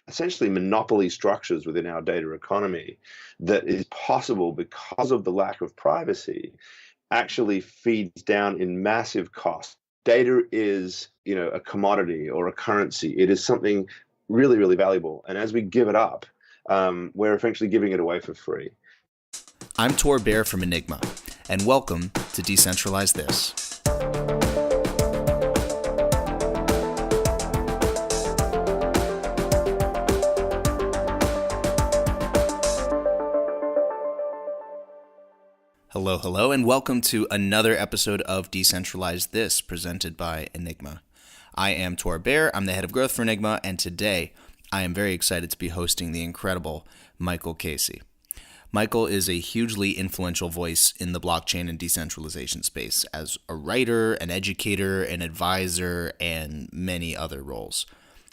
essentially monopoly structures within our data economy that is possible because of the lack of privacy actually feeds down in massive cost. Data is, a commodity or a currency. It is something really, really valuable. And as we give it up, we're essentially giving it away for free. I'm Bair from Enigma, and welcome to Decentralize This. Hello, and welcome to another episode of Decentralize This, presented by Enigma. I am Bair, I'm the head of growth for Enigma, and today I am very excited to be hosting the incredible Michael Casey. Michael is a hugely influential voice in the blockchain and decentralization space as a writer, an educator, an advisor, and many other roles.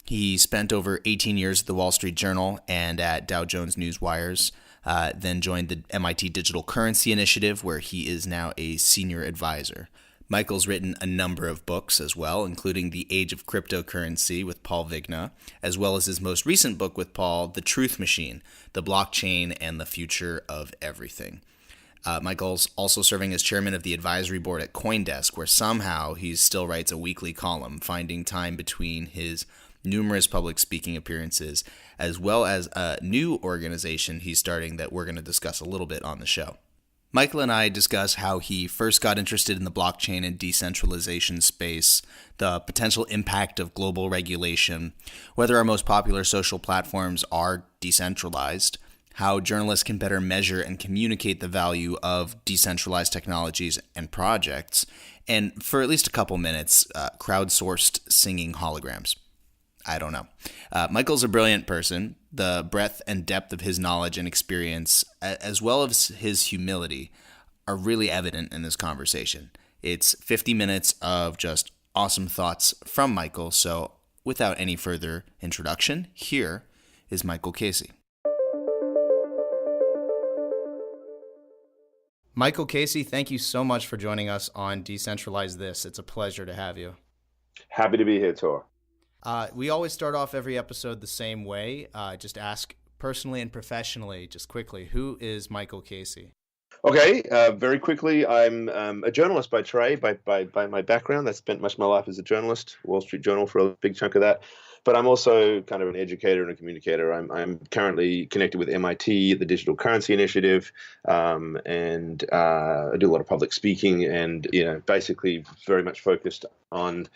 He spent over 18 years at the Wall Street Journal and at Dow Jones Newswires, then joined the MIT Digital Currency Initiative, where he is now a senior advisor. Michael's written a number of books as well, including The Age of Cryptocurrency with Paul Vigna, as well as his most recent book with Paul, The Truth Machine, The Blockchain and the Future of Everything. Michael's also serving as chairman of the advisory board at CoinDesk, where somehow he still writes a weekly column, finding time between his numerous public speaking appearances, as well as a new organization he's starting that we're going to discuss a little bit on the show. Michael and I discuss how he first got interested in the blockchain and decentralization space, the potential impact of global regulation, whether our most popular social platforms are decentralized, how journalists can better measure and communicate the value of decentralized technologies and projects, and for at least a couple minutes, crowdsourced singing holograms. I don't know. Michael's a brilliant person. The breadth and depth of his knowledge and experience, as well as his humility, are really evident in this conversation. It's 50 minutes of just awesome thoughts from Michael. So without any further introduction, here is Michael Casey. Michael Casey, thank you so much for joining us on Decentralize This. It's a pleasure to have you. Happy to be here, Tor. We always start off every episode the same way. Just ask personally and professionally, just quickly, who is Michael Casey? Okay, very quickly, I'm a journalist by trade, by my background. I spent much of my life as a journalist, Wall Street Journal for a big chunk of that. But I'm also kind of an educator and a communicator. I'm currently connected with MIT, the Digital Currency Initiative, and I do a lot of public speaking and, basically very much focused on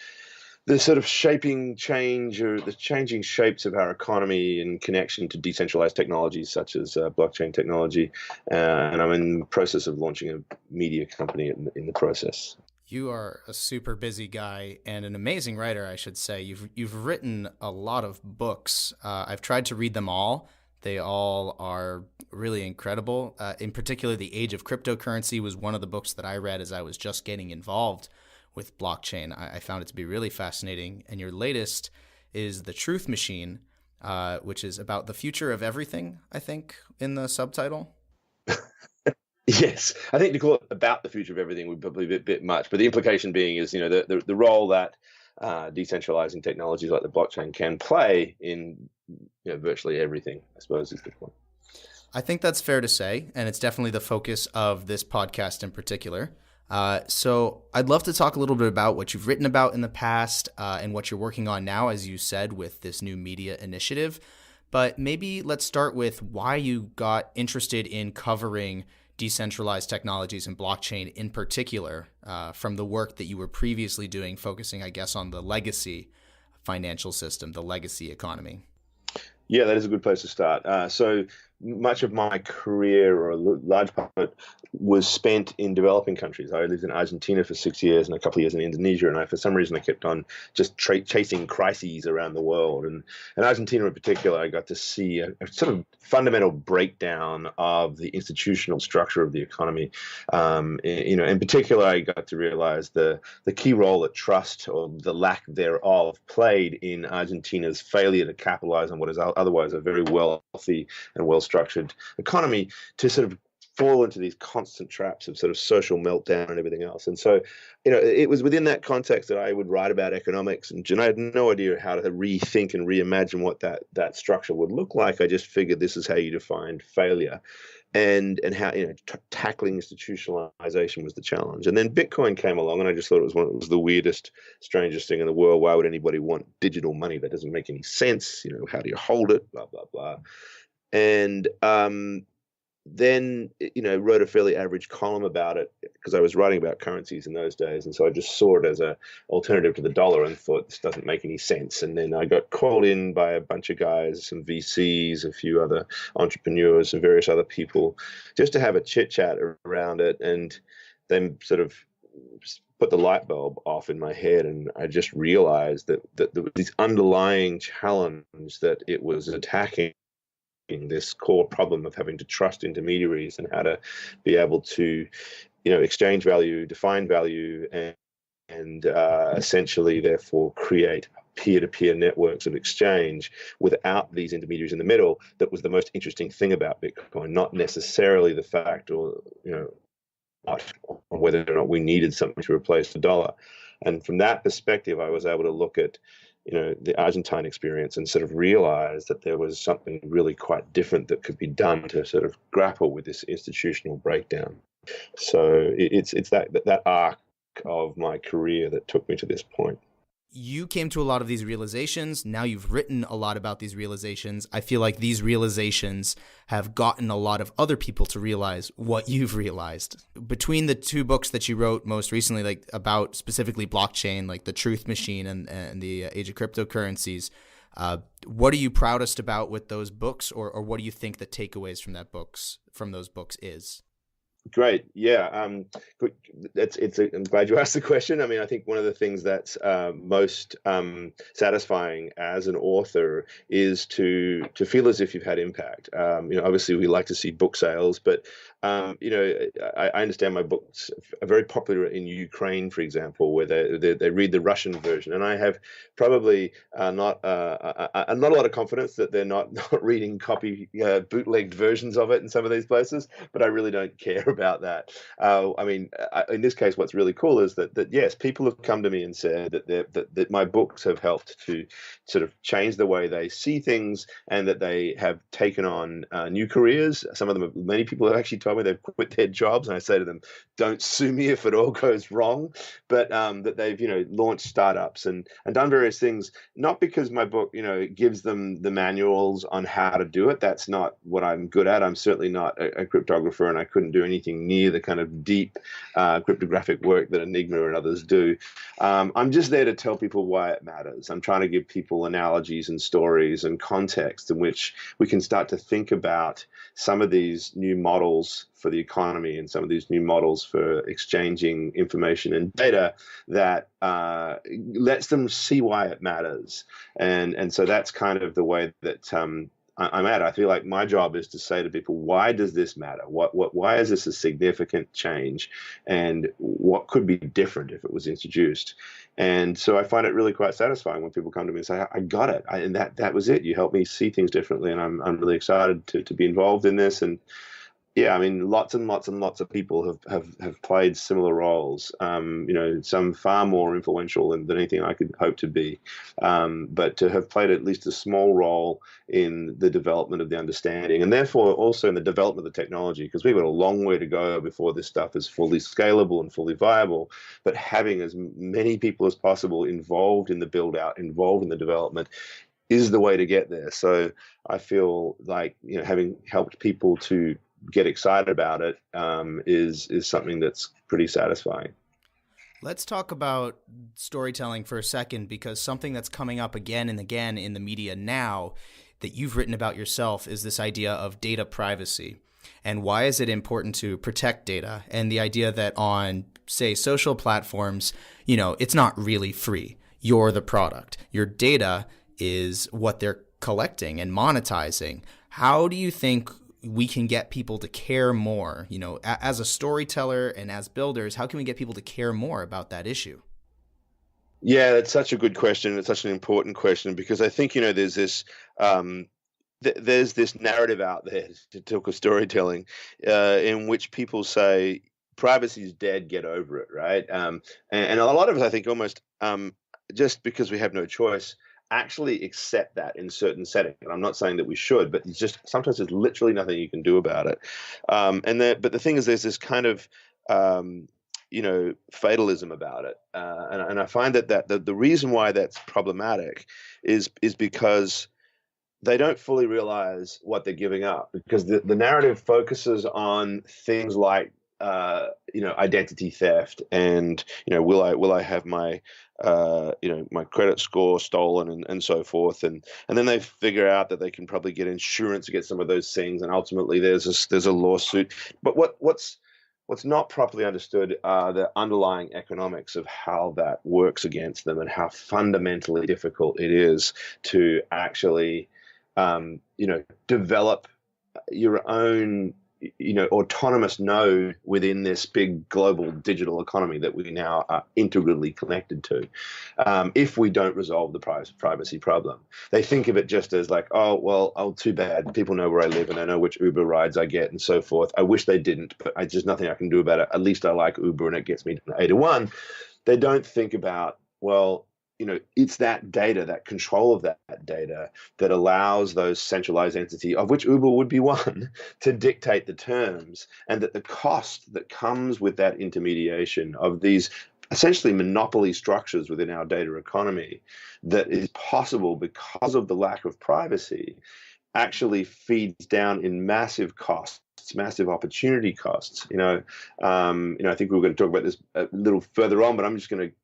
the sort of shaping change or the changing shapes of our economy in connection to decentralized technologies such as blockchain technology. And I'm in the process of launching a media company in the process. You are a super busy guy and an amazing writer, I should say. You've written a lot of books. I've tried to read them all. They all are really incredible. In particular, The Age of Cryptocurrency was one of the books that I read as I was just getting involved with blockchain. I found it to be really fascinating. And your latest is The Truth Machine, which is about the future of everything, I think, in the subtitle. Yes, I think to call it about the future of everything would probably be a bit much, but the implication being is, the role that decentralizing technologies like the blockchain can play in virtually everything, I suppose, is the point. I think that's fair to say, and it's definitely the focus of this podcast in particular. So I'd love to talk a little bit about what you've written about in the past and what you're working on now, as you said, with this new media initiative. But maybe let's start with why you got interested in covering decentralized technologies and blockchain in particular from the work that you were previously doing, focusing, I guess, on the legacy financial system, the legacy economy. Yeah, that is a good place to start. So much of my career, or a large part of it, was spent in developing countries. I lived in Argentina for 6 years and a couple of years in Indonesia, and for some reason I kept on just chasing crises around the world. And in Argentina in particular, I got to see a sort of fundamental breakdown of the institutional structure of the economy. In particular, I got to realize the key role that trust, or the lack thereof, played in Argentina's failure to capitalize on what is otherwise a very wealthy and well-structured economy, to sort of fall into these constant traps of sort of social meltdown and everything else. And so, it was within that context that I would write about economics, and I had no idea how to rethink and reimagine what that structure would look like. I just figured this is how you define failure. And how tackling institutionalization was the challenge. And then Bitcoin came along, and I just thought it was the weirdest, strangest thing in the world. Why would anybody want digital money? That doesn't make any sense. How do you hold it? Blah blah blah. And then wrote a fairly average column about it because I was writing about currencies in those days, and so I just saw it as an alternative to the dollar and thought this doesn't make any sense. And then I got called in by a bunch of guys, some VCs, a few other entrepreneurs, and various other people, just to have a chit chat around it, and then sort of put the light bulb off in my head, and I just realized that there was this underlying challenge that it was attacking, this core problem of having to trust intermediaries and how to be able to, exchange value, define value, and essentially, therefore, create peer-to-peer networks of exchange without these intermediaries in the middle. That was the most interesting thing about Bitcoin, not necessarily the fact or whether or not we needed something to replace the dollar. And from that perspective, I was able to look at the Argentine experience and sort of realize that there was something really quite different that could be done to sort of grapple with this institutional breakdown. So it's that arc of my career that took me to this point. You came to a lot of these realizations. Now you've written a lot about these realizations. I feel like these realizations have gotten a lot of other people to realize what you've realized. Between the two books that you wrote most recently, like about specifically blockchain, like The Truth Machine and the Age of Cryptocurrencies, what are you proudest about with those books, or what do you think the takeaways from those books is? Great. Yeah. I'm glad you asked the question. I mean, I think one of the things that's most satisfying as an author is to feel as if you've had impact. Obviously we like to see book sales, but I understand my books are very popular in Ukraine, for example, where they read the Russian version, and I have probably not a lot of confidence that they're not reading bootlegged versions of it in some of these places, but I really don't care about that. In this case, what's really cool is that yes, people have come to me and said that my books have helped to sort of change the way they see things, and that they have taken on new careers. Many people have actually told me they've quit their jobs, and I say to them, don't sue me if it all goes wrong, but that they've launched startups and done various things, not because my book gives them the manuals on how to do it. That's not what I'm good at. I'm certainly not a cryptographer, and I couldn't do anything near the kind of deep cryptographic work that Enigma and others do. I'm just there to tell people why it matters. I'm trying to give people analogies and stories and context in which we can start to think about some of these new models for the economy and some of these new models for exchanging information and data that lets them see why it matters. And so that's kind of the way that I'm at. I feel like my job is to say to people, why does this matter? Why is this a significant change? And what could be different if it was introduced? And so I find it really quite satisfying when people come to me and say, I got it. And that was it. You helped me see things differently. And I'm really excited to be involved in this. And yeah, I mean, lots and lots and lots of people have played similar roles, some far more influential than anything I could hope to be, but to have played at least a small role in the development of the understanding, and therefore also in the development of the technology, because we've got a long way to go before this stuff is fully scalable and fully viable. But having as many people as possible involved in the build out, involved in the development, is the way to get there. So I feel like having helped people to get excited about it is something that's pretty satisfying. Let's talk about storytelling for a second, because something that's coming up again and again in the media now that you've written about yourself is this idea of data privacy. And why is it important to protect data? And the idea that on, say, social platforms, it's not really free. You're the product. Your data is what they're collecting and monetizing. How do you think we can get people to care more? As a storyteller and as builders, how can we get people to care more about that issue? Yeah, that's such a good question. It's such an important question, because I think, there's this there's this narrative out there, typical storytelling, in which people say privacy is dead, get over it, right? And a lot of us, I think, almost just because we have no choice, actually accept that in certain settings. And I'm not saying that we should, but it's just sometimes there's literally nothing you can do about it. But the thing is, there's this kind of fatalism about it, and I find that the reason why that's problematic is because they don't fully realize what they're giving up, because the narrative focuses on things like identity theft, and will I have my my credit score stolen, and so forth, and then they figure out that they can probably get insurance against some of those things, and ultimately there's a lawsuit. But what's not properly understood are the underlying economics of how that works against them, and how fundamentally difficult it is to actually develop your own autonomous node within this big global digital economy that we now are integrally connected to. If we don't resolve the privacy problem, they think of it just as like, oh, too bad. People know where I live and they know which Uber rides I get and so forth. I wish they didn't, but there's nothing I can do about it. At least I like Uber and it gets me to A to 1. They don't think about, well, it's that data, that control of that data, that allows those centralized entity, of which Uber would be one, to dictate the terms, and that the cost that comes with that intermediation of these essentially monopoly structures within our data economy that is possible because of the lack of privacy actually feeds down in massive costs, massive opportunity costs. I think we were going to talk about this a little further on, but I'm just going to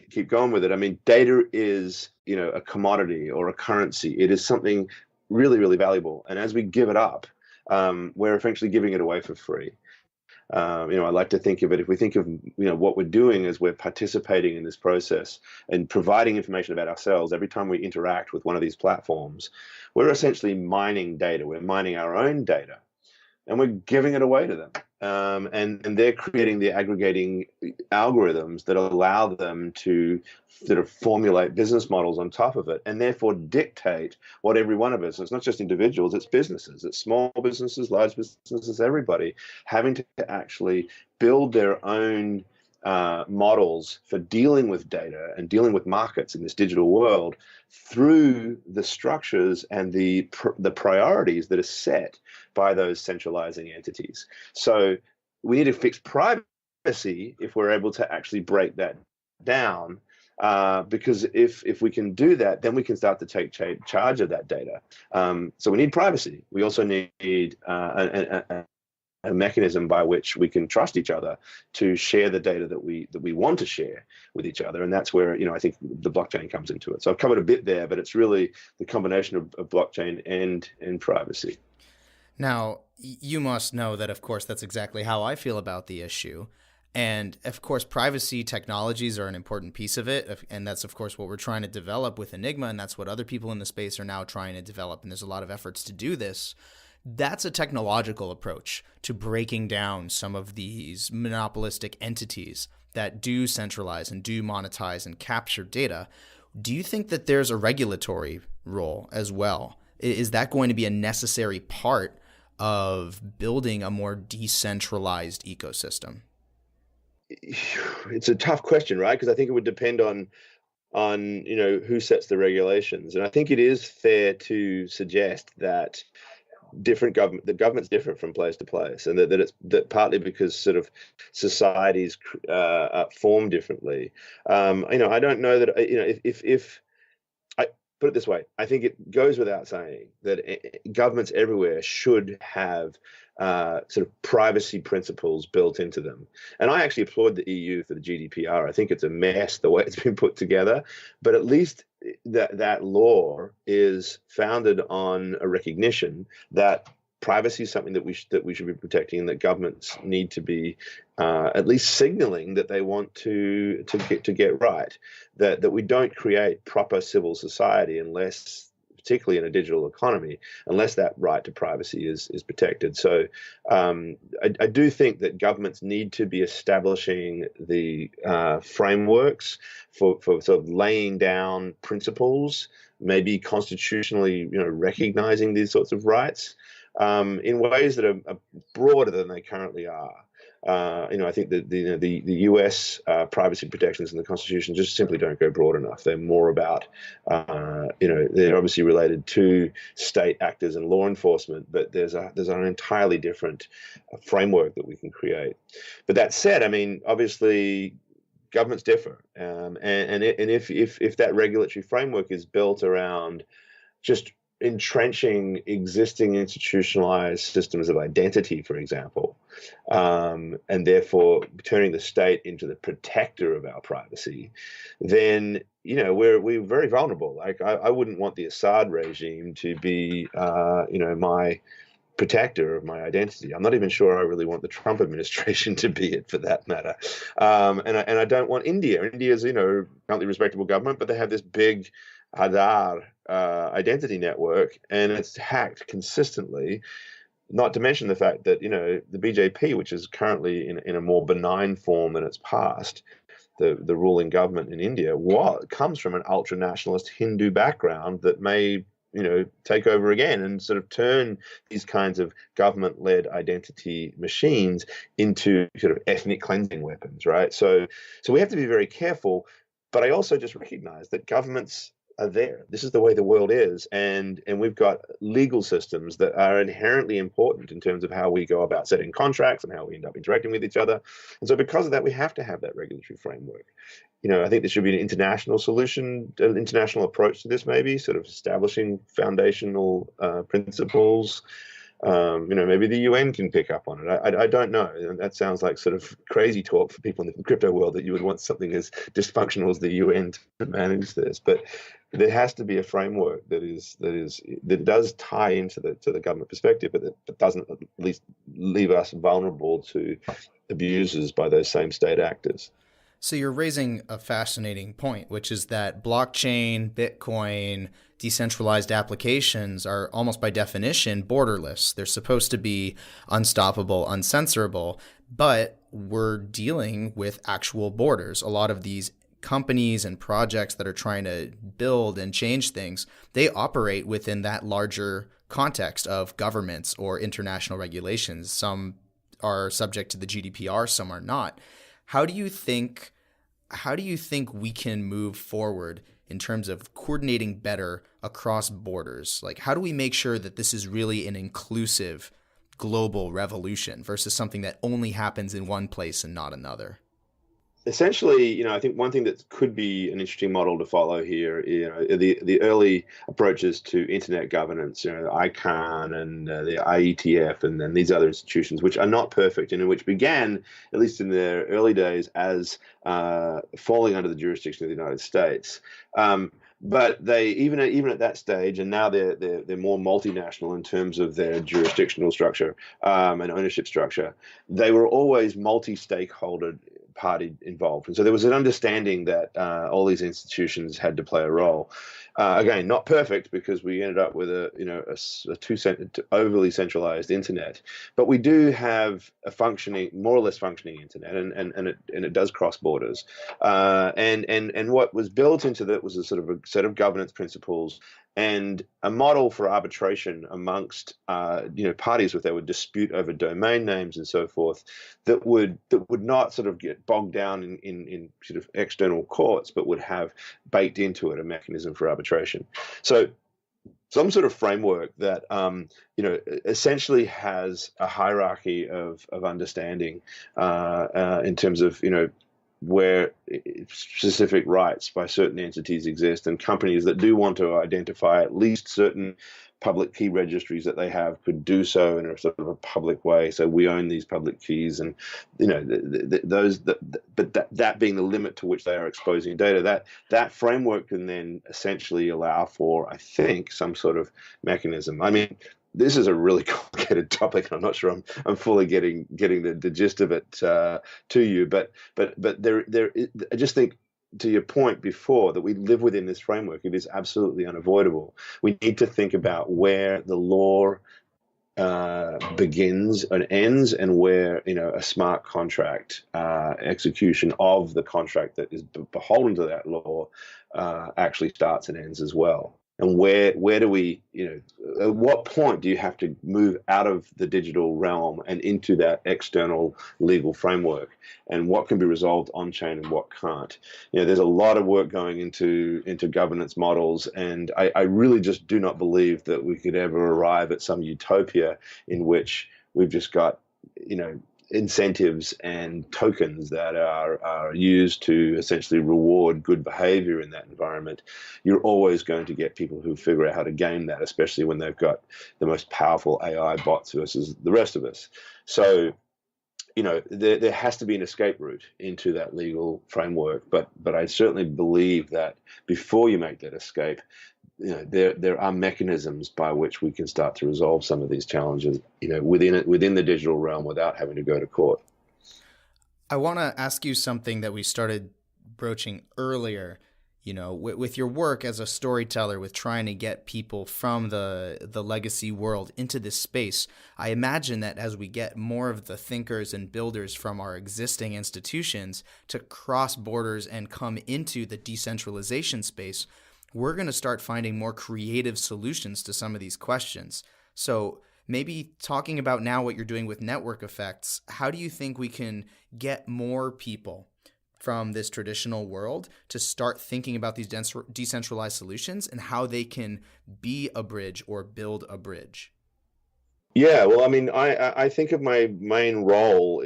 keep going with it. I mean, data is, a commodity or a currency. It is something really, really valuable. And as we give it up, we're essentially giving it away for free. I like to think of it, if we think of, what we're doing is we're participating in this process and providing information about ourselves every time we interact with one of these platforms. We're essentially mining data. We're mining our own data, and we're giving it away to them. And they're creating the aggregating algorithms that allow them to sort of formulate business models on top of it, and therefore dictate what every one of us, it's not just individuals, it's businesses, it's small businesses, large businesses, everybody having to actually build their own models for dealing with data and dealing with markets in this digital world through the structures and the priorities that are set by those centralizing entities. So we need to fix privacy if we're able to actually break that down, because if we can do that, then we can start to take charge of that data. So we need privacy. We also need a mechanism by which we can trust each other to share the data that we want to share with each other. And that's where, I think the blockchain comes into it. So I've covered a bit there, but it's really the combination of blockchain and privacy. Now, you must know that, of course, that's exactly how I feel about the issue. And of course, privacy technologies are an important piece of it. And that's, of course, what we're trying to develop with Enigma. And that's what other people in the space are now trying to develop. And there's a lot of efforts to do this. That's a technological approach to breaking down some of these monopolistic entities that do centralize and do monetize and capture data. Do you think that there's a regulatory role as well? Is that going to be a necessary part of building a more decentralized ecosystem? It's a tough question, right? Because I think it would depend on who sets the regulations. And I think it is fair to suggest that the government's different from place to place, and that partly because sort of societies form differently. I don't know that if I put it this way, I think it goes without saying that governments everywhere should have sort of privacy principles built into them. And I actually applaud the EU for the GDPR. I think it's a mess the way it's been put together, but at least that law is founded on a recognition that privacy is something that we should be protecting, and that governments need to be at least signaling that they want to get right. That we don't create proper civil society unless particularly in a digital economy, unless that right to privacy is protected. So I do think that governments need to be establishing the frameworks for sort of laying down principles, maybe constitutionally, recognizing these sorts of rights in ways that are broader than they currently are. I think that the U.S. Privacy protections in the Constitution just simply don't go broad enough. They're more about, they're obviously related to state actors and law enforcement, but there's an entirely different framework that we can create. But that said, I mean, obviously, governments differ, and if that regulatory framework is built around just entrenching existing institutionalized systems of identity, for example, and therefore turning the state into the protector of our privacy, then we're very vulnerable. Like I wouldn't want the Assad regime to be my protector of my identity. I'm not even sure I really want the Trump administration to be it, for that matter. And I don't want India. India's currently respectable government, but they have this big Aadhaar identity network, and it's hacked consistently. Not to mention the fact that the BJP, which is currently in a more benign form than its past, the ruling government in India, comes from an ultra nationalist Hindu background that may take over again and sort of turn these kinds of government-led identity machines into sort of ethnic cleansing weapons, right? So we have to be very careful. But I also just recognize that governments are there. This is the way the world is, and we've got legal systems that are inherently important in terms of how we go about setting contracts and how we end up interacting with each other. And so because of that, we have to have that regulatory framework. I think there should be an international solution, an international approach to this, maybe sort of establishing foundational principles. Maybe the UN can pick up on it. I don't know. And that sounds like sort of crazy talk for people in the crypto world, that you would want something as dysfunctional as the UN to manage this. But there has to be a framework that does tie into the government perspective, but that doesn't at least leave us vulnerable to abuses by those same state actors. So you're raising a fascinating point, which is that blockchain, Bitcoin, decentralized applications are almost by definition borderless. They're supposed to be unstoppable, uncensorable, but we're dealing with actual borders. A lot of these companies and projects that are trying to build and change things, they operate within that larger context of governments or international regulations. Some are subject to the GDPR, some are not. How do you think we can move forward in terms of coordinating better across borders? Like, how do we make sure that this is really an inclusive global revolution versus something that only happens in one place and not another? Essentially, I think one thing that could be an interesting model to follow here, the early approaches to internet governance, ICANN and the IETF and then these other institutions, which are not perfect and which began, at least in their early days, as falling under the jurisdiction of the United States. But they even at that stage, and now they're more multinational in terms of their jurisdictional structure and ownership structure. They were always multi-stakeholder party involved, and so there was an understanding that all these institutions had to play a role. Again, not perfect, because we ended up with a overly centralized internet, but we do have a more or less functioning internet, and it does cross borders. And what was built into that was a sort of a set of governance principles and a model for arbitration amongst parties if they would dispute over domain names and so forth, that would not sort of get bogged down in sort of external courts, but would have baked into it a mechanism for arbitration. So some sort of framework that essentially has a hierarchy of understanding in terms of where specific rights by certain entities exist, and companies that do want to identify at least certain public key registries that they have could do so in a sort of a public way. So we own these public keys, and that being the limit to which they are exposing data, that framework can then essentially allow for, I think, some sort of mechanism. I mean, this is a really complicated topic. I'm not sure I'm fully getting the gist of it to you, but I just think to your point before, that we live within this framework. It is absolutely unavoidable. We need to think about where the law begins and ends, and where a smart contract execution of the contract that is beholden to that law actually starts and ends as well. And where do we, at what point do you have to move out of the digital realm and into that external legal framework, and what can be resolved on chain and what can't? There's a lot of work going into governance models, and I really just do not believe that we could ever arrive at some utopia in which we've just got, incentives and tokens that are used to essentially reward good behavior in that environment. You're always going to get people who figure out how to game that, especially when they've got the most powerful AI bots versus the rest of us. So, there has to be an escape route into that legal framework, but I certainly believe that before you make that escape, there are mechanisms by which we can start to resolve some of these challenges, within the digital realm without having to go to court. I want to ask you something that we started broaching earlier. With your work as a storyteller, with trying to get people from the legacy world into this space, I imagine that as we get more of the thinkers and builders from our existing institutions to cross borders and come into the decentralization space, we're going to start finding more creative solutions to some of these questions. So maybe talking about now what you're doing with network effects, how do you think we can get more people from this traditional world to start thinking about these decentralized solutions and how they can be a bridge or build a bridge? Yeah, well, I mean, I think of my main role,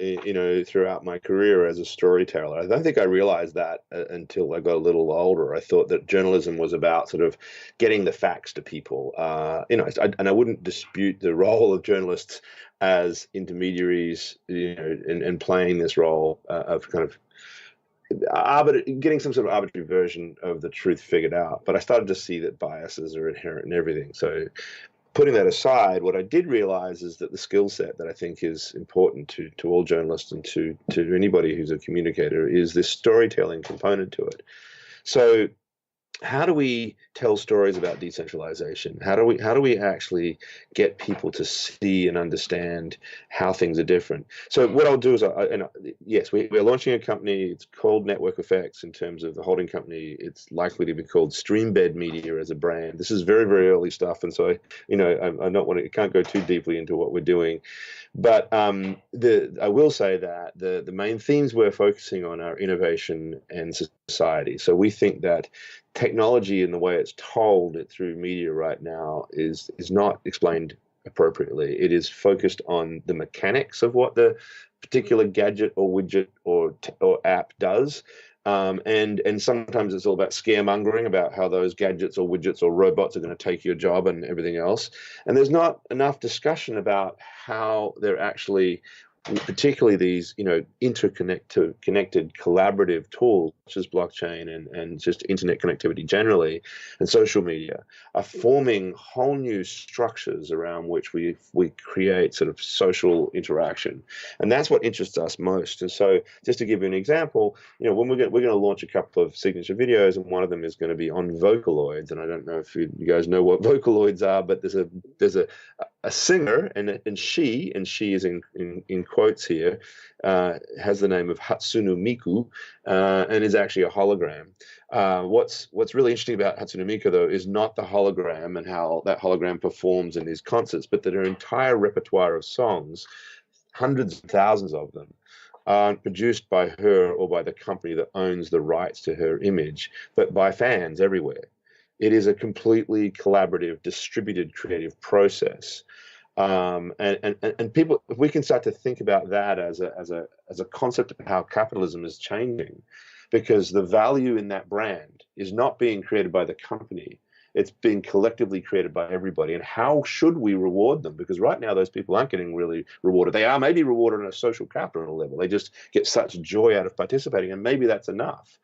throughout my career as a storyteller. I don't think I realized that until I got a little older. I thought that journalism was about sort of getting the facts to people. And I wouldn't dispute the role of journalists as intermediaries, and playing this role of kind of getting some sort of arbitrary version of the truth figured out. But I started to see that biases are inherent in everything. So, putting that aside, what I did realize is that the skill set that I think is important to all journalists and to anybody who's a communicator is this storytelling component to it. So, how do we tell stories about decentralization? How do we actually get people to see and understand how things are different? So what I'll do is, yes, we're launching a company. It's called Network Effects in terms of the holding company. It's likely to be called Streambed Media as a brand. This is very, very early stuff, and so I can't go too deeply into what we're doing. But I will say that the main themes we're focusing on are innovation and society. So we think that technology and the way it's told through media right now is not explained appropriately. It is focused on the mechanics of what the particular gadget or widget or app does. And sometimes it's all about scaremongering about how those gadgets or widgets or robots are going to take your job and everything else. And there's not enough discussion about how they're actually, particularly these, interconnected, collaborative tools such as blockchain and just internet connectivity generally, and social media, are forming whole new structures around which we create sort of social interaction, and that's what interests us most. And so, just to give you an example, when we're going to launch a couple of signature videos, and one of them is going to be on Vocaloids, and I don't know if you guys know what Vocaloids are, but there's a singer, and she is in quotes here, has the name of Hatsune Miku, and is actually a hologram. What's really interesting about Hatsune Miku, though, is not the hologram and how that hologram performs in these concerts, but that her entire repertoire of songs, hundreds of thousands of them, aren't produced by her or by the company that owns the rights to her image, but by fans everywhere. It is a completely collaborative, distributed creative process. And people, if we can start to think about that as a concept of how capitalism is changing, because the value in that brand is not being created by the company, it's being collectively created by everybody. And how should we reward them? Because right now those people aren't getting really rewarded. They are maybe rewarded on a social capital level. They just get such joy out of participating, and maybe that's enough.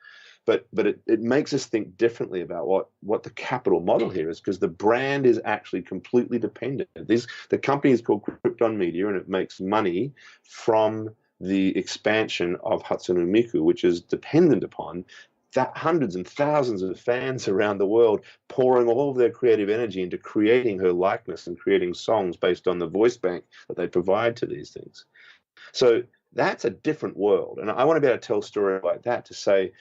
But it makes us think differently about what the capital model here is, because the brand is actually completely dependent. The company is called Krypton Media, and it makes money from the expansion of Hatsune Miku, which is dependent upon hundreds and thousands of fans around the world pouring all of their creative energy into creating her likeness and creating songs based on the voice bank that they provide to these things. So that's a different world. And I want to be able to tell a story like that to say,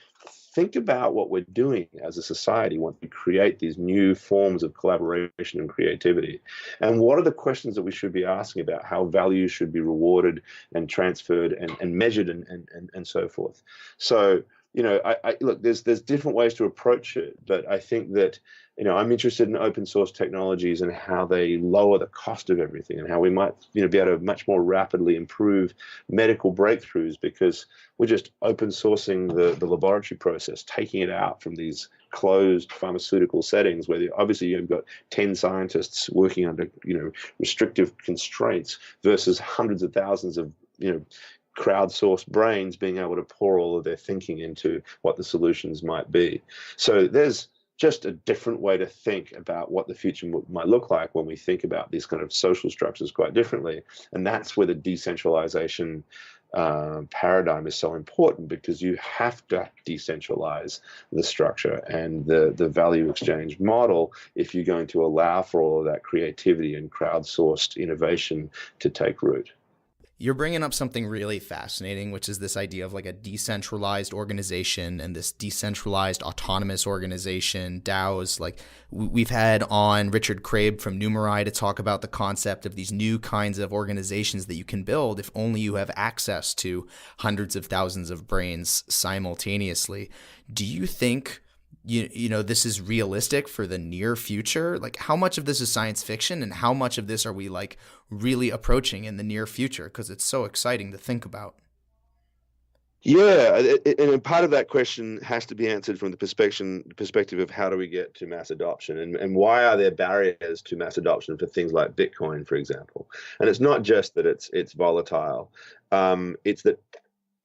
think about what we're doing as a society once we create these new forms of collaboration and creativity. And what are the questions that we should be asking about how value should be rewarded and transferred and measured and so forth. So, I look, there's different ways to approach it, but I think that, I'm interested in open source technologies and how they lower the cost of everything and how we might, be able to much more rapidly improve medical breakthroughs because we're just open sourcing the laboratory process, taking it out from these closed pharmaceutical settings where obviously you've got 10 scientists working under, restrictive constraints versus hundreds of thousands of, crowdsourced brains being able to pour all of their thinking into what the solutions might be. So there's just a different way to think about what the future might look like when we think about these kind of social structures quite differently. And that's where the decentralization paradigm is so important, because you have to decentralize the structure and the value exchange model if you're going to allow for all of that creativity and crowdsourced innovation to take root. You're bringing up something really fascinating, which is this idea of like a decentralized organization and this decentralized autonomous organization, DAOs. Like we've had on Richard Crabe from Numerai to talk about the concept of these new kinds of organizations that you can build if only you have access to hundreds of thousands of brains simultaneously. Do you think this is realistic for the near future? Like how much of this is science fiction and how much of this are we like really approaching in the near future? Because it's so exciting to think about. Yeah, and part of that question has to be answered from the perspective of how do we get to mass adoption and why are there barriers to mass adoption for things like Bitcoin, for example? And it's not just that it's volatile. It's that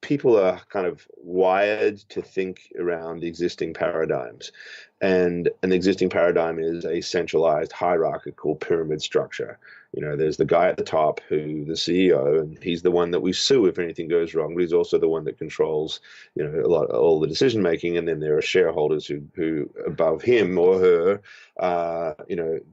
people are kind of wired to think around the existing paradigms. And the existing paradigm is a centralized hierarchical pyramid structure. There's the guy at the top who the CEO, and he's the one that we sue if anything goes wrong, but he's also the one that controls, all the decision making. And then there are shareholders who above him or her,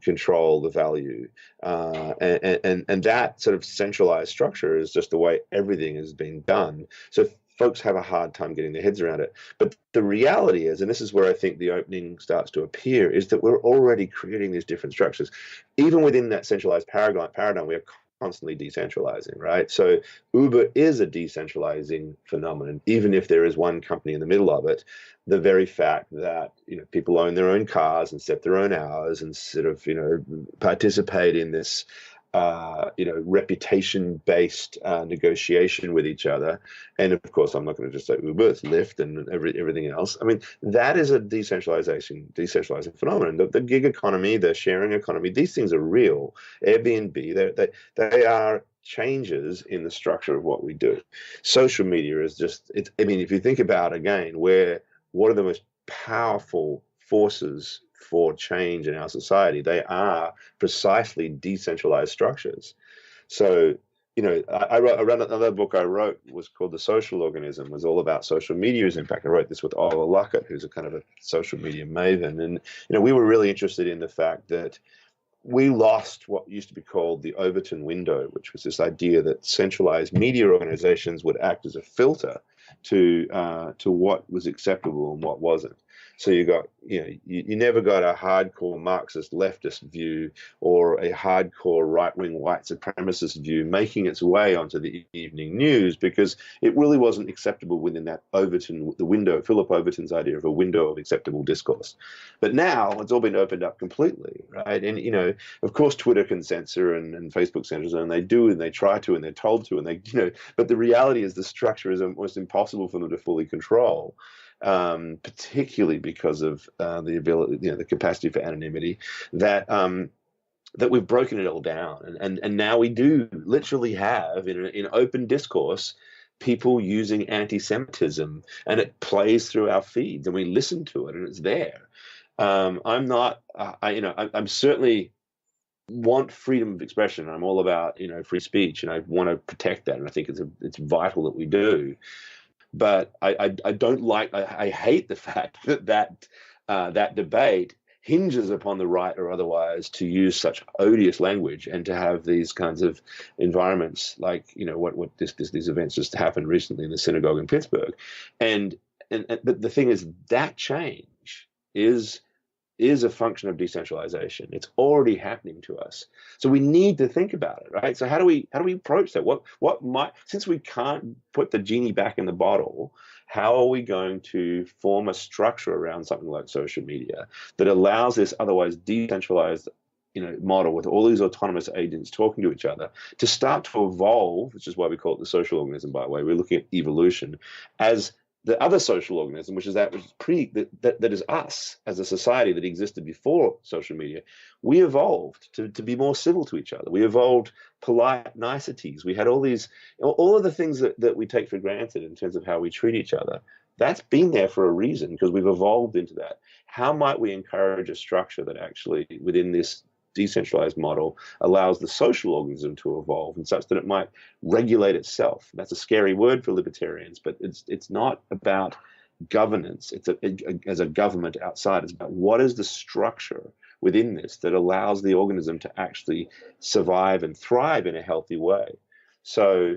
control the value. And that sort of centralized structure is just the way everything has been done. So folks have a hard time getting their heads around it. But the reality is, and this is where I think the opening starts to appear, is that we're already creating these different structures. Even within that centralized paradigm, we are constantly decentralizing, right? So Uber is a decentralizing phenomenon, even if there is one company in the middle of it. The very fact that people own their own cars and set their own hours and sort of participate in this reputation-based negotiation with each other. And of course, I'm not going to just say Uber, it's Lyft and everything else. I mean, that is a decentralizing phenomenon. The gig economy, the sharing economy, these things are real. Airbnb, they are changes in the structure of what we do. Social media is just, if you think about, again, what are the most powerful forces for change in our society? They are precisely decentralized structures. So, I wrote another book I wrote was called The Social Organism, was all about social media's impact. I wrote this with Oliver Luckett, who's a kind of a social media maven. And, we were really interested in the fact that we lost what used to be called the Overton window, which was this idea that centralized media organizations would act as a filter to what was acceptable and what wasn't. So you never got a hardcore Marxist leftist view or a hardcore right-wing white supremacist view making its way onto the evening news, because it really wasn't acceptable within that Overton, the window, Philip Overton's idea of a window of acceptable discourse. But now it's all been opened up completely, right? And, of course, Twitter can censor and Facebook censors, and they do, and they try to, and they're told to, and but the reality is the structure is almost impossible for them to fully control. Particularly because of the ability, the capacity for anonymity, that we've broken it all down, and now we do literally have in open discourse people using anti-Semitism, and it plays through our feeds, and we listen to it, and it's there. I'm certainly want freedom of expression. I'm all about free speech, and I want to protect that, and I think it's vital that we do. But I don't like, I hate the fact that debate hinges upon the right or otherwise to use such odious language and to have these kinds of environments like, these events just happened recently in the synagogue in Pittsburgh. But the thing is, that change is a function of decentralization. It's already happening to us. So we need to think about it, right? So how do we approach that? Since we can't put the genie back in the bottle, how are we going to form a structure around something like social media that allows this otherwise decentralized model with all these autonomous agents talking to each other to start to evolve, which is why we call it the social organism, by the way. We're looking at evolution as the other social organism, which is that is us as a society that existed before social media. We evolved to be more civil to each other. We evolved polite niceties. We had all of the things that we take for granted in terms of how we treat each other. That's been there for a reason, because we've evolved into that. How might we encourage a structure that actually, within this decentralized model, allows the social organism to evolve and such that it might regulate itself? That's a scary word for libertarians, but it's not about governance. As a government outside. It's about what is the structure within this that allows the organism to actually survive and thrive in a healthy way. So,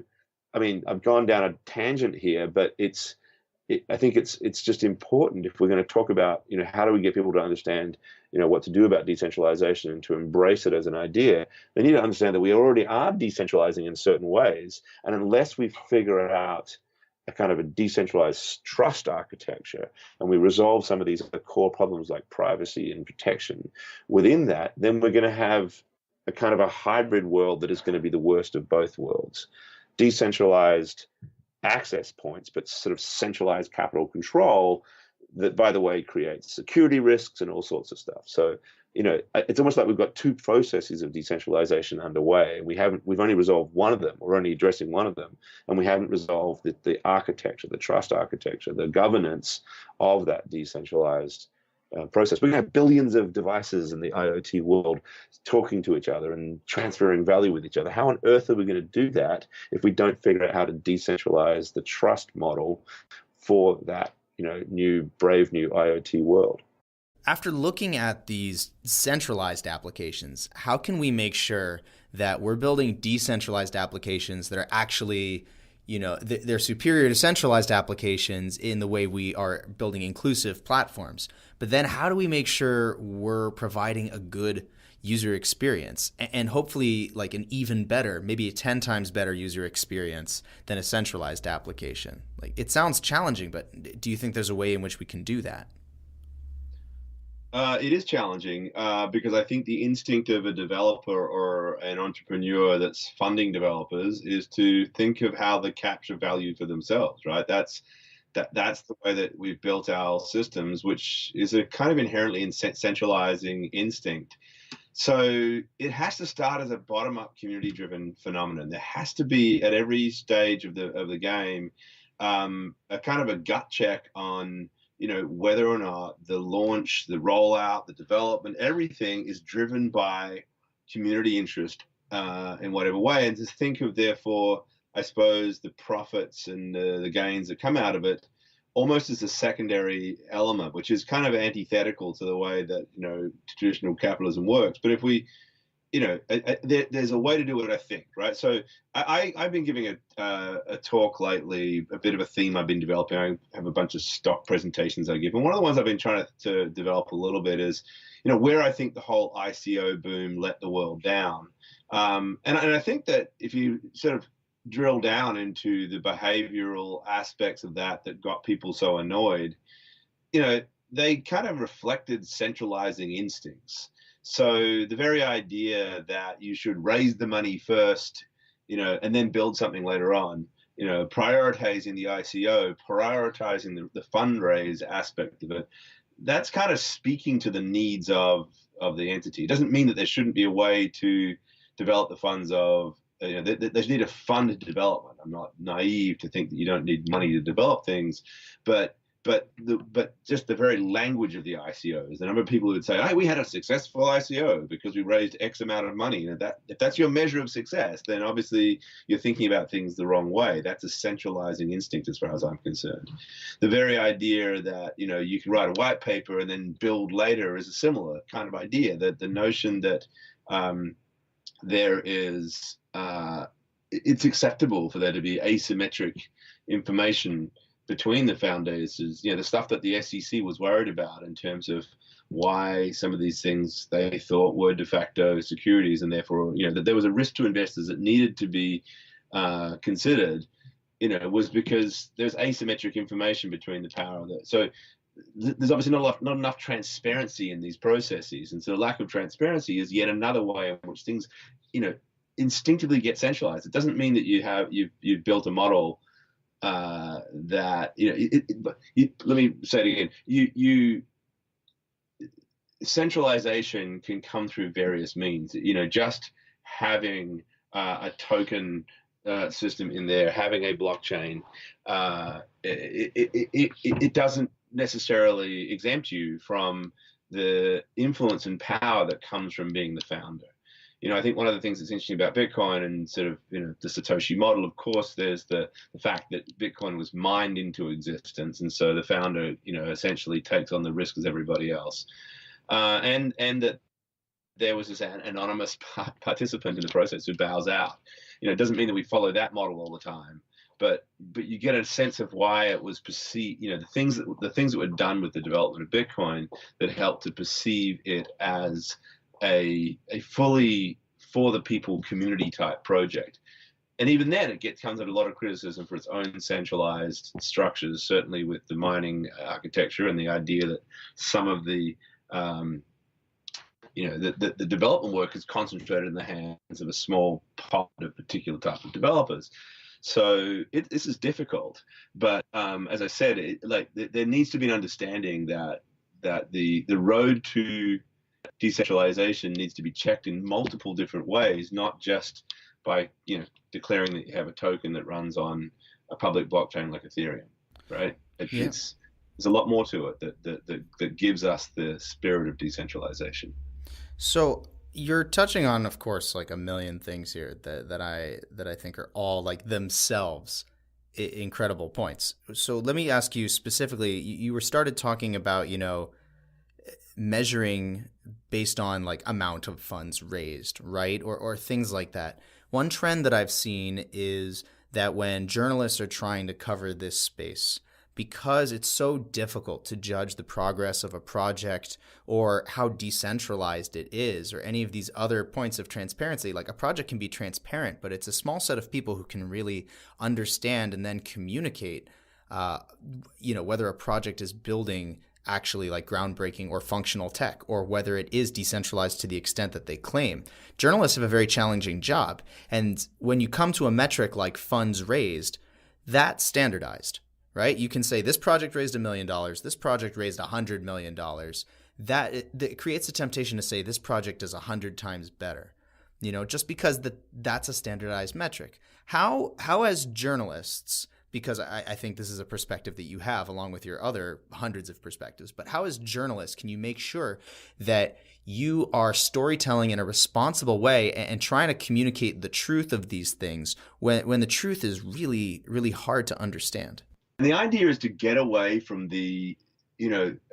I mean, I've gone down a tangent here, but I think it's just important, if we're going to talk about, how do we get people to understand, what to do about decentralization and to embrace it as an idea. They need to understand that we already are decentralizing in certain ways. And unless we figure out a kind of a decentralized trust architecture and we resolve some of these other core problems like privacy and protection within that, then we're going to have a kind of a hybrid world that is going to be the worst of both worlds. Decentralized access points, but sort of centralized capital control that, by the way, creates security risks and all sorts of stuff. So, it's almost like we've got two processes of decentralization underway. We've only resolved one of them. We're only addressing one of them, and we haven't resolved the architecture, the trust architecture, the governance of that decentralized process. We're going to have billions of devices in the IoT world talking to each other and transferring value with each other. How on earth are we going to do that if we don't figure out how to decentralize the trust model for that, brave new IoT world? After looking at these centralized applications, how can we make sure that we're building decentralized applications that are actually, they're superior to centralized applications in the way we are building inclusive platforms? But then how do we make sure we're providing a good user experience and hopefully like an even better, maybe a 10 times better user experience than a centralized application? Like, it sounds challenging, but do you think there's a way in which we can do that? It is challenging because I think the instinct of a developer or an entrepreneur that's funding developers is to think of how they capture value for themselves, right? That's the way that we've built our systems, which is a kind of inherently centralizing instinct. So it has to start as a bottom-up, community-driven phenomenon. There has to be, at every stage of the game, a kind of a gut check on whether or not the launch, the rollout, the development, everything is driven by community interest in whatever way. And to think of, therefore, I suppose, the profits and the gains that come out of it almost as a secondary element, which is kind of antithetical to the way that, traditional capitalism works. But if we, there's a way to do it, I think, right? So I've been giving a talk lately, a bit of a theme I've been developing. I have a bunch of stock presentations I give. And one of the ones I've been trying to develop a little bit is, where I think the whole ICO boom let the world down. And I think that if you sort of drill down into the behavioral aspects of that got people so annoyed, they kind of reflected centralizing instincts. So the very idea that you should raise the money first, and then build something later on, prioritizing the ICO, prioritizing the fundraise aspect of it, that's kind of speaking to the needs of the entity. It doesn't mean that there shouldn't be a way to develop the funds of, there's need a fund development. I'm not naive to think that you don't need money to develop things, but but just the very language of the ICOs, the number of people who would say, "Hey, we had a successful ICO because we raised X amount of money." And if that's your measure of success, then obviously you're thinking about things the wrong way. That's a centralizing instinct, as far as I'm concerned. The very idea that you can write a white paper and then build later is a similar kind of idea. That the notion that there is it's acceptable for there to be asymmetric information between the founders is, the stuff that the SEC was worried about in terms of why some of these things they thought were de facto securities, and therefore, that there was a risk to investors that needed to be considered, was because there's asymmetric information between the power of that. So there's obviously not enough transparency in these processes, and so the lack of transparency is yet another way in which things, instinctively get centralized. It doesn't mean that you've built a model that let me say it again. Centralization can come through various means. Just having a token system in there, having a blockchain, it doesn't necessarily exempt you from the influence and power that comes from being the founder. I think one of the things that's interesting about Bitcoin and sort of, the Satoshi model, of course, there's the fact that Bitcoin was mined into existence. And so the founder, essentially takes on the risk as everybody else. And that there was this anonymous participant in the process who bows out. It doesn't mean that we follow that model all the time, but you get a sense of why it was perceived, the things that were done with the development of Bitcoin that helped to perceive it as a fully for the people community type project. And even then it comes under a lot of criticism for its own centralized structures, certainly with the mining architecture and the idea that some of the the development work is concentrated in the hands of a small pot of particular type of developers. So this is difficult, but as I said, there needs to be an understanding that the road to decentralization needs to be checked in multiple different ways, not just by declaring that you have a token that runs on a public blockchain like Ethereum, right? There's a lot more to it that gives us the spirit of decentralization. So you're touching on, of course, like a million things here that I think are all like themselves incredible points. So let me ask you specifically. You were started talking about measuring based on like amount of funds raised, right? Or things like that. One trend that I've seen is that when journalists are trying to cover this space, because it's so difficult to judge the progress of a project or how decentralized it is or any of these other points of transparency, like a project can be transparent, but it's a small set of people who can really understand and then communicate, whether a project is building actually like groundbreaking or functional tech, or whether it is decentralized to the extent that they claim. Journalists have a very challenging job. And when you come to a metric like funds raised, that's standardized, right? You can say this project raised $1 million, this project raised $100 million. That creates a temptation to say this project is 100 times better, just because that's a standardized metric. How as journalists, because I think this is a perspective that you have along with your other hundreds of perspectives, but how as journalists can you make sure that you are storytelling in a responsible way and trying to communicate the truth of these things when the truth is really, really hard to understand? And the idea is to get away from the,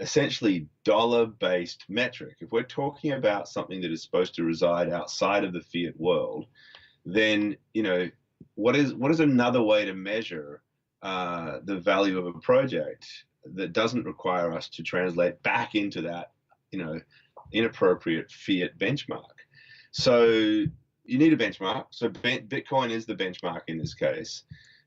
essentially dollar-based metric. If we're talking about something that is supposed to reside outside of the fiat world, then, what is another way to measure the value of a project that doesn't require us to translate back into that, inappropriate fiat benchmark? So you need a benchmark. So Bitcoin is the benchmark in this case.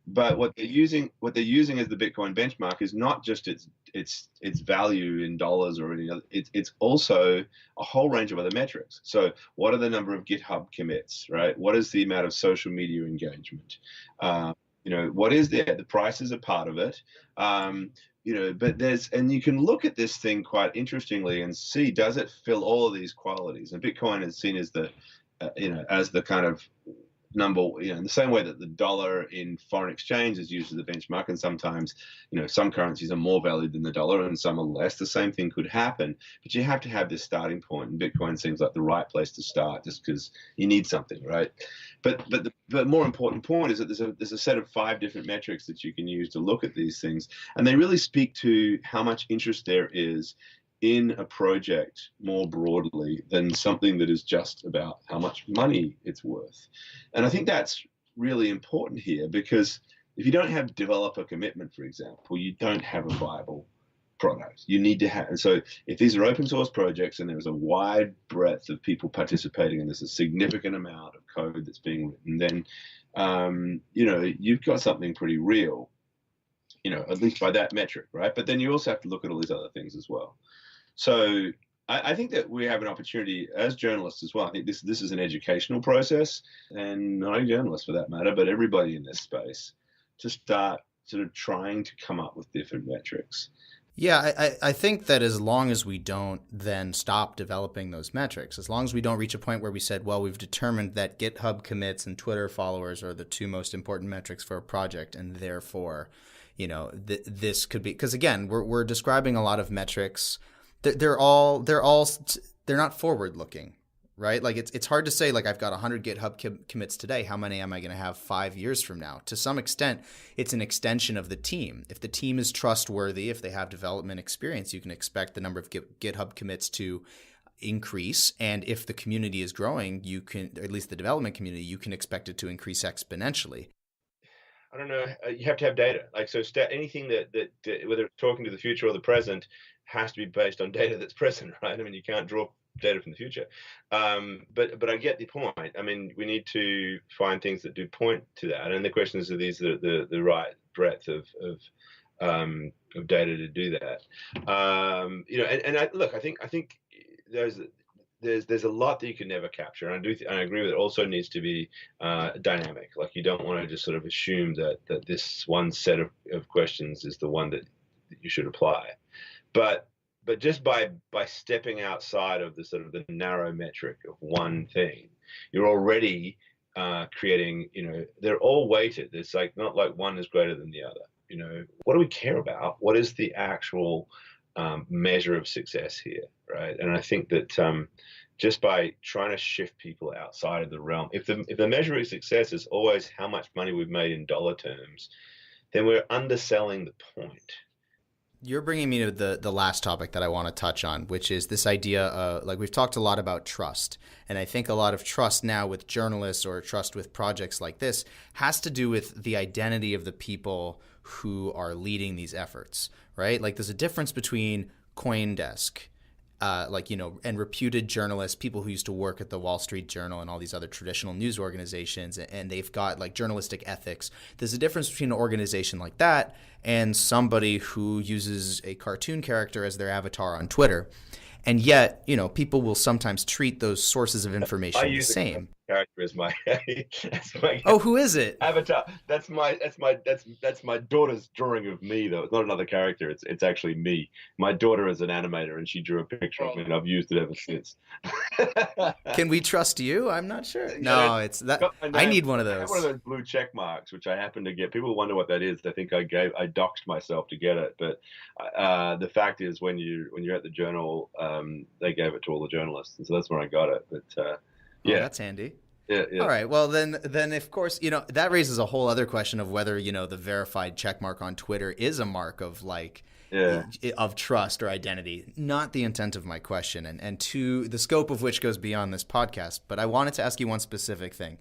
But what they're using as the Bitcoin benchmark is not just its value in dollars or any other. It's also a whole range of other metrics. So what are the number of GitHub commits, right? What is the amount of social media engagement? What is there? The price is a part of it. But and you can look at this thing quite interestingly and see, does it fill all of these qualities? And Bitcoin is seen as the, as the kind of in the same way that the dollar in foreign exchange is used as a benchmark, and sometimes, some currencies are more valued than the dollar and some are less. The same thing could happen, but you have to have this starting point, and Bitcoin seems like the right place to start, just because you need something, right? But the more important point is that there's a set of 5 different metrics that you can use to look at these things, and they really speak to how much interest there is in a project more broadly than something that is just about how much money it's worth. And I think that's really important here, because if you don't have developer commitment, for example, you don't have a viable product. You need to have, and so if these are open source projects and there's a wide breadth of people participating and there's a significant amount of code that's being written, then you've got something pretty real, at least by that metric, right? But then you also have to look at all these other things as well. So I think that we have an opportunity as journalists as well. I think this is an educational process, and not only journalists for that matter, but everybody in this space, to start sort of trying to come up with different metrics. Yeah, I think that as long as we don't then stop developing those metrics, as long as we don't reach a point where we said, well, we've determined that GitHub commits and Twitter followers are the 2 most important metrics for a project, and therefore, this could be, because again, we're describing a lot of metrics. They're not forward looking, right? Like it's hard to say, like, I've got 100 GitHub commits today. How many am I going to have 5 years from now? To some extent, it's an extension of the team. If the team is trustworthy, if they have development experience, you can expect the number of GitHub commits to increase. And if the community is growing, you can, or at least the development community, you can expect it to increase exponentially. I don't know. You have to have data. Like, so anything that whether it's talking to the future or the present, has to be based on data that's present, right? I mean, you can't draw data from the future. But I get the point. I mean, we need to find things that do point to that. And the question is, are these the right breadth of data to do that? I think there's a lot that you can never capture, and I agree with it. Also needs to be dynamic. Like, you don't want to just sort of assume that this one set of questions is the one that you should apply. But just by stepping outside of the sort of the narrow metric of one thing, you're already creating. They're all weighted. It's like not like one is greater than the other. What do we care about? What is the actual measure of success here, right? And I think that just by trying to shift people outside of the realm, if the measure of success is always how much money we've made in dollar terms, then we're underselling the point. You're bringing me to the last topic that I want to touch on, which is this idea, like we've talked a lot about trust. And I think a lot of trust now with journalists or trust with projects like this has to do with the identity of the people who are leading these efforts, right? Like, there's a difference between CoinDesk, and reputed journalists, people who used to work at the Wall Street Journal and all these other traditional news organizations, and they've got like journalistic ethics. There's a difference between an organization like that and somebody who uses a cartoon character as their avatar on Twitter. And yet, people will sometimes treat those sources of information the same. Character is my, oh, who is it? Avatar. That's my daughter's drawing of me, though. It's not another character. It's actually me. My daughter is an animator, and she drew a picture of me, and I've used it ever since. Can we trust you? I'm not sure. No, it's that. I need one of those. I have one of those blue check marks, which I happen to get. People wonder what that is. They think I doxed myself to get it, but the fact is, when you're at the Journal, they gave it to all the journalists, and so that's where I got it. But yeah, that's handy. Yeah. All right. Well, then of course, that raises a whole other question of whether, the verified check mark on Twitter is a mark of of trust or identity. Not the intent of my question, and to the scope of which goes beyond this podcast. But I wanted to ask you one specific thing,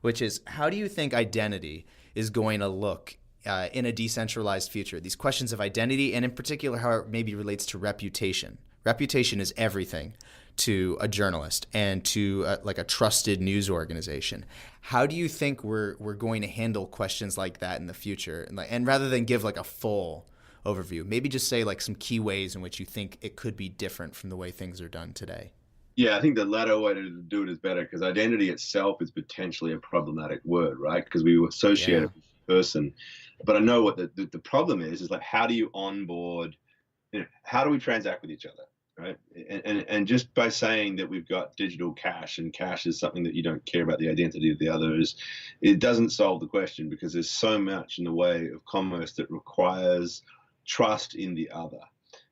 which is, how do you think identity is going to look in a decentralized future? These questions of identity, and in particular, how it maybe relates to reputation. Reputation is everything to a journalist and to a trusted news organization. How do you think we're going to handle questions like that in the future? And rather than give like a full overview, maybe just say like some key ways in which you think it could be different from the way things are done today. Yeah, I think the latter way to do it is better, because identity itself is potentially a problematic word, right? Because we associate it with a person. But I know what the problem is like, how do you onboard, how do we transact with each other? right? And just by saying that we've got digital cash, and cash is something that you don't care about the identity of the others, it doesn't solve the question, because there's so much in the way of commerce that requires trust in the other.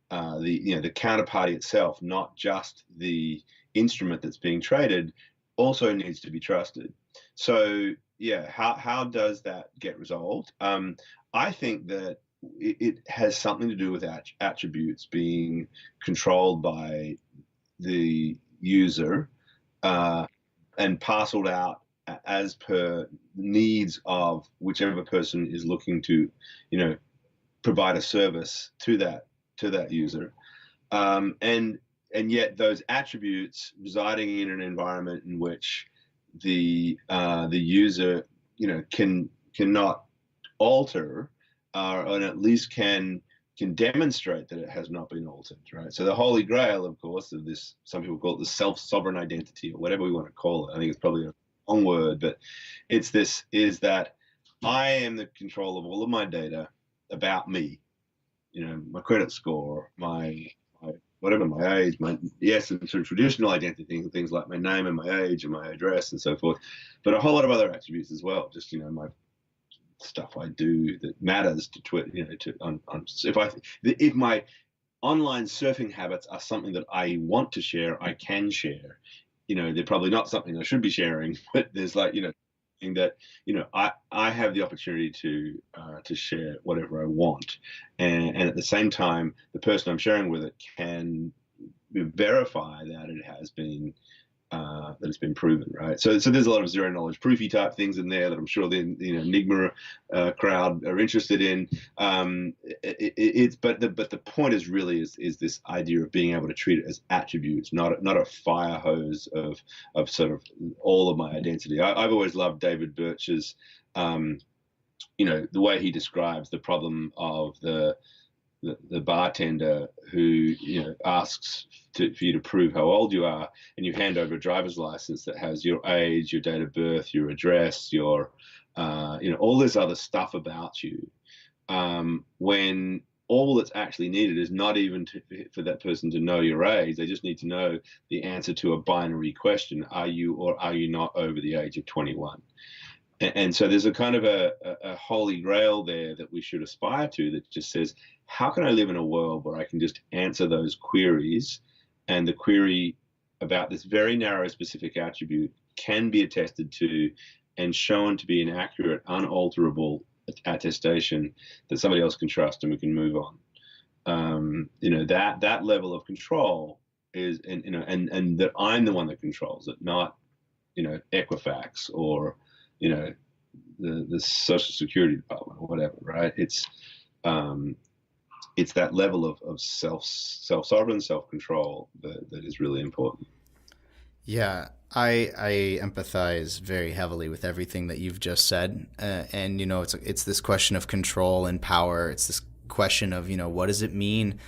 The counterparty itself, not just the instrument that's being traded, also needs to be trusted. So yeah, how does that get resolved? I think that it has something to do with attributes being controlled by the user and parceled out as per needs of whichever person is looking to, provide a service to that user, and yet those attributes residing in an environment in which the user cannot alter, and at least can demonstrate that it has not been altered, right? So the holy grail, of course, of this, some people call it the self-sovereign identity, or whatever we want to call it. I think it's probably a wrong word, but is that I am the control of all of my data about me, my credit score, my whatever, my age, and sort of traditional identity, things like my name and my age and my address and so forth, but a whole lot of other attributes as well. Just, my stuff I do that matters to Twitter, if my online surfing habits are something that I want to share, I can share. They're probably not something I should be sharing, but there's that I have the opportunity to share whatever I want, and at the same time, the person I'm sharing with it can verify that it has been proven, right? So there's a lot of zero knowledge proofy type things in there that I'm sure the Enigma crowd are interested in. But the point is really is this idea of being able to treat it as attributes, not a fire hose of sort of all of my identity. I've always loved David Birch's, the way he describes the problem of the bartender who asks for you to prove how old you are, and you hand over a driver's license that has your age, your date of birth, your address, your all this other stuff about you, when all that's actually needed is not even for that person to know your age. They just need to know the answer to a binary question: are you or are you not over the age of 21? And so there's a kind of a holy grail there that we should aspire to, that just says, how can I live in a world where I can just answer those queries, and the query about this very narrow specific attribute can be attested to and shown to be an accurate, unalterable attestation that somebody else can trust, and we can move on. That level of control is, and that I'm the one that controls it, not Equifax or the Social Security Department or whatever, right? It's that level of self-sovereign, self-control that is really important. Yeah, I empathize very heavily with everything that you've just said, and it's this question of control and power. It's this question of what does it mean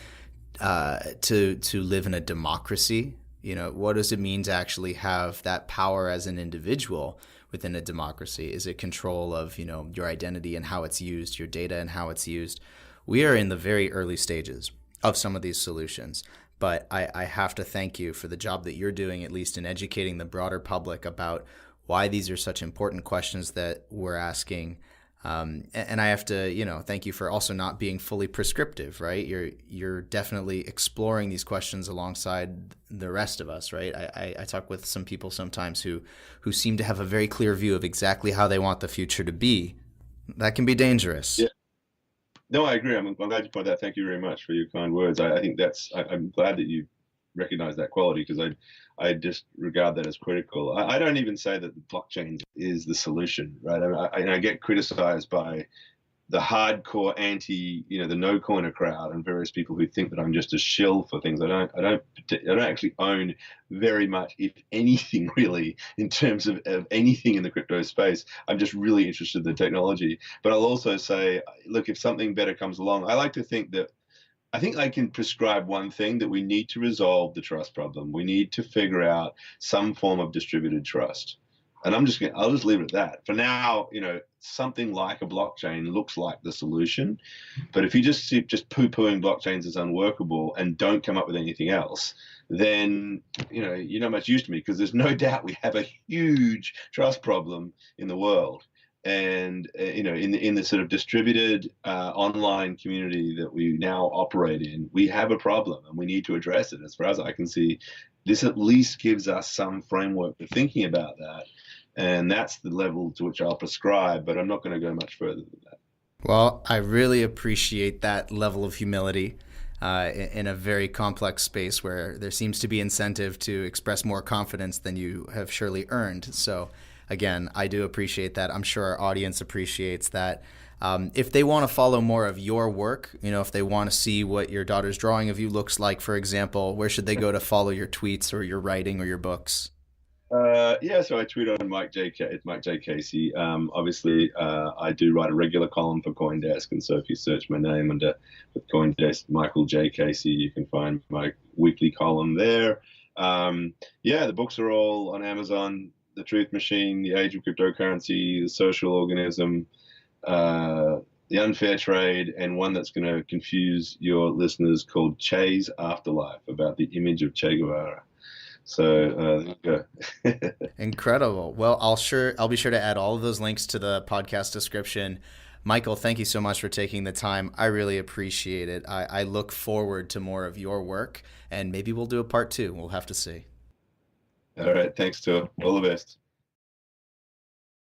to live in a democracy? What does it mean to actually have that power as an individual within a democracy? Is it control of your identity and how it's used, your data and how it's used? We are in the very early stages of some of these solutions, but I have to thank you for the job that you're doing, at least in educating the broader public about why these are such important questions that we're asking. And I have to, thank you for also not being fully prescriptive, right? You're definitely exploring these questions alongside the rest of us, right? I talk with some people sometimes who seem to have a very clear view of exactly how they want the future to be. That can be dangerous. Yeah. No, I agree. I'm glad you pointed that. Thank you very much for your kind words. I think I'm glad that you recognize that quality, because I just regard that as critical. I don't even say that the blockchain is the solution, right? I get criticized by the hardcore anti, the no coiner crowd and various people who think that I'm just a shill for things. I don't actually own very much, if anything, really, in terms of anything in the crypto space. I'm just really interested in the technology. But I'll also say, look, if something better comes along, I like to think that I think I can prescribe one thing: that we need to resolve the trust problem. We need to figure out some form of distributed trust. And I'll just leave it at that. For now, something like a blockchain looks like the solution. But if you just poo-pooing blockchains as unworkable and don't come up with anything else, then you're not much use to me, because there's no doubt we have a huge trust problem in the world. And in the sort of distributed online community that we now operate in, we have a problem and we need to address it. As far as I can see, this at least gives us some framework for thinking about that. And that's the level to which I'll prescribe, but I'm not going to go much further than that. Well, I really appreciate that level of humility in a very complex space where there seems to be incentive to express more confidence than you have surely earned. So again, I do appreciate that. I'm sure our audience appreciates that. If they want to follow more of your work, if they want to see what your daughter's drawing of you looks like, for example, where should they go to follow your tweets or your writing or your books? So I tweet on Mike J. Casey. Obviously, I do write a regular column for CoinDesk, and so if you search my name with CoinDesk Michael J. Casey, you can find my weekly column there. The books are all on Amazon. The Truth Machine, The Age of Cryptocurrency, The Social Organism, The Unfair Trade, and one that's going to confuse your listeners called Che's Afterlife, about the image of Che Guevara. So there you go. Incredible. Well, I'll be sure to add all of those links to the podcast description. Michael, thank you so much for taking the time. I really appreciate it. I look forward to more of your work, and maybe we'll do a part 2. We'll have to see. All right. Thanks, Tor. All the best.